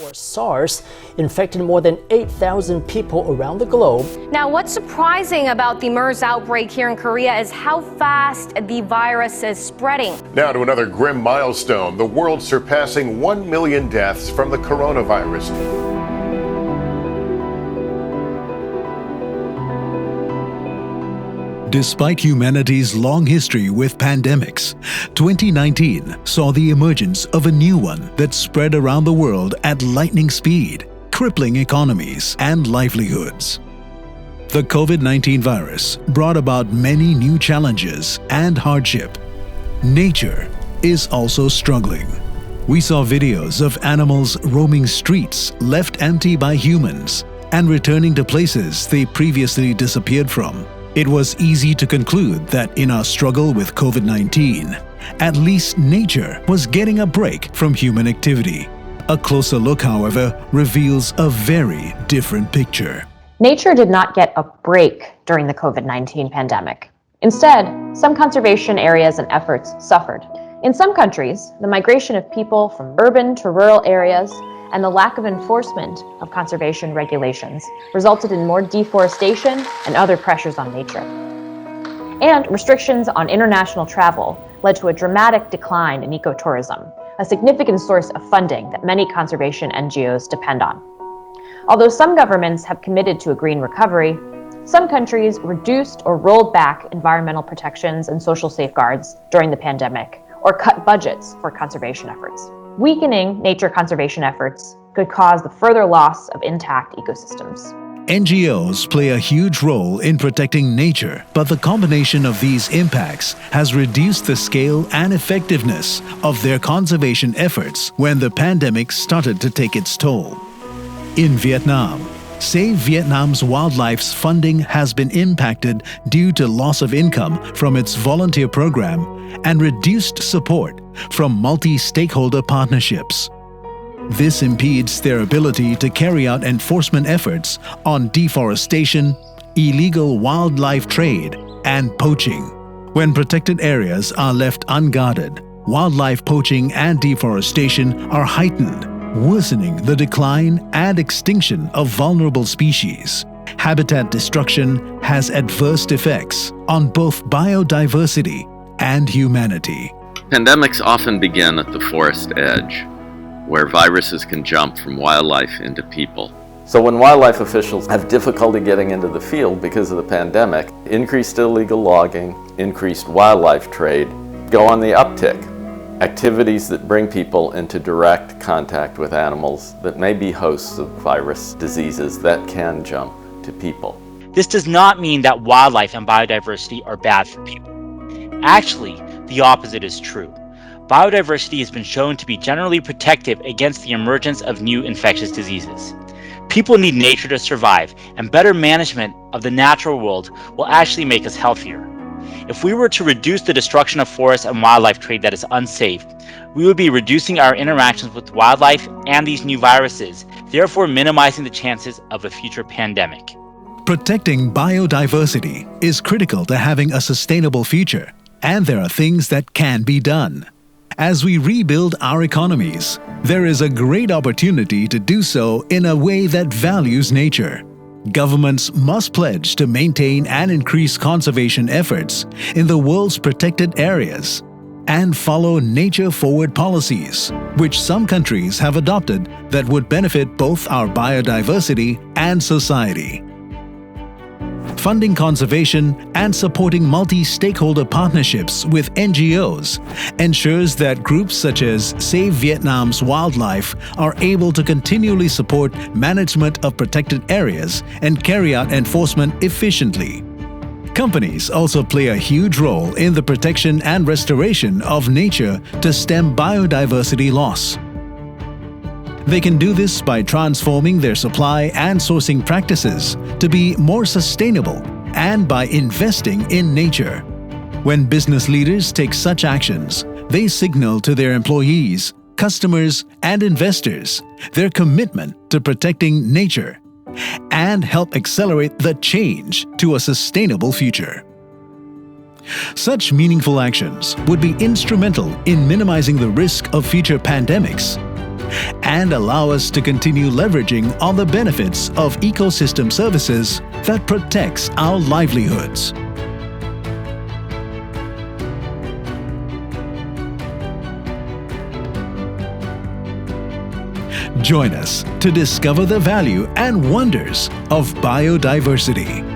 Or SARS, infected more than 8,000 people around the globe. Now, what's surprising about the MERS outbreak here in Korea is how fast the virus is spreading. Now to another grim milestone, the world surpassing 1 million deaths from the coronavirus. Despite humanity's long history with pandemics, 2019 saw the emergence of a new one that spread around the world at lightning speed, crippling economies and livelihoods. The COVID-19 virus brought about many new challenges and hardship. Nature is also struggling. We saw videos of animals roaming streets left empty by humans and returning to places they previously disappeared from. It was easy to conclude that in our struggle with COVID-19, at least nature was getting a break from human activity. A closer look, however, reveals a very different picture. Nature did not get a break during the COVID-19 pandemic. Instead, some conservation areas and efforts suffered. In some countries, the migration of people from urban to rural areas and the lack of enforcement of conservation regulations resulted in more deforestation and other pressures on nature. And restrictions on international travel led to a dramatic decline in ecotourism, a significant source of funding that many conservation NGOs depend on. Although some governments have committed to a green recovery, some countries reduced or rolled back environmental protections and social safeguards during the pandemic, or cut budgets for conservation efforts. Weakening nature conservation efforts could cause the further loss of intact ecosystems. NGOs play a huge role in protecting nature, but the combination of these impacts has reduced the scale and effectiveness of their conservation efforts when the pandemic started to take its toll. In Vietnam, Save Vietnam's Wildlife's funding has been impacted due to loss of income from its volunteer program and reduced support from multi-stakeholder partnerships. This impedes their ability to carry out enforcement efforts on deforestation, illegal wildlife trade, and poaching. When protected areas are left unguarded, wildlife poaching and deforestation are heightened, worsening the decline and extinction of vulnerable species. Habitat destruction has adverse effects on both biodiversity and humanity. Pandemics often begin at the forest edge, where viruses can jump from wildlife into people. So when wildlife officials have difficulty getting into the field because of the pandemic, increased illegal logging, increased wildlife trade go on the uptick. Activities that bring people into direct contact with animals that may be hosts of virus diseases that can jump to people. This does not mean that wildlife and biodiversity are bad for people. Actually, the opposite is true. Biodiversity has been shown to be generally protective against the emergence of new infectious diseases. People need nature to survive, and better management of the natural world will actually make us healthier. If we were to reduce the destruction of forests and wildlife trade that is unsafe, we would be reducing our interactions with wildlife and these new viruses, therefore minimizing the chances of a future pandemic. Protecting biodiversity is critical to having a sustainable future, and there are things that can be done. As we rebuild our economies, there is a great opportunity to do so in a way that values nature. Governments must pledge to maintain and increase conservation efforts in the world's protected areas and follow nature-forward policies, which some countries have adopted that would benefit both our biodiversity and society. Funding conservation and supporting multi-stakeholder partnerships with NGOs ensures that groups such as Save Vietnam's Wildlife are able to continually support management of protected areas and carry out enforcement efficiently. Companies also play a huge role in the protection and restoration of nature to stem biodiversity loss. They can do this by transforming their supply and sourcing practices to be more sustainable and by investing in nature. When business leaders take such actions, they signal to their employees, customers, and investors their commitment to protecting nature and help accelerate the change to a sustainable future. Such meaningful actions would be instrumental in minimizing the risk of future pandemics. and allow us to continue leveraging on the benefits of ecosystem services that protects our livelihoods. Join us to discover the value and wonders of biodiversity.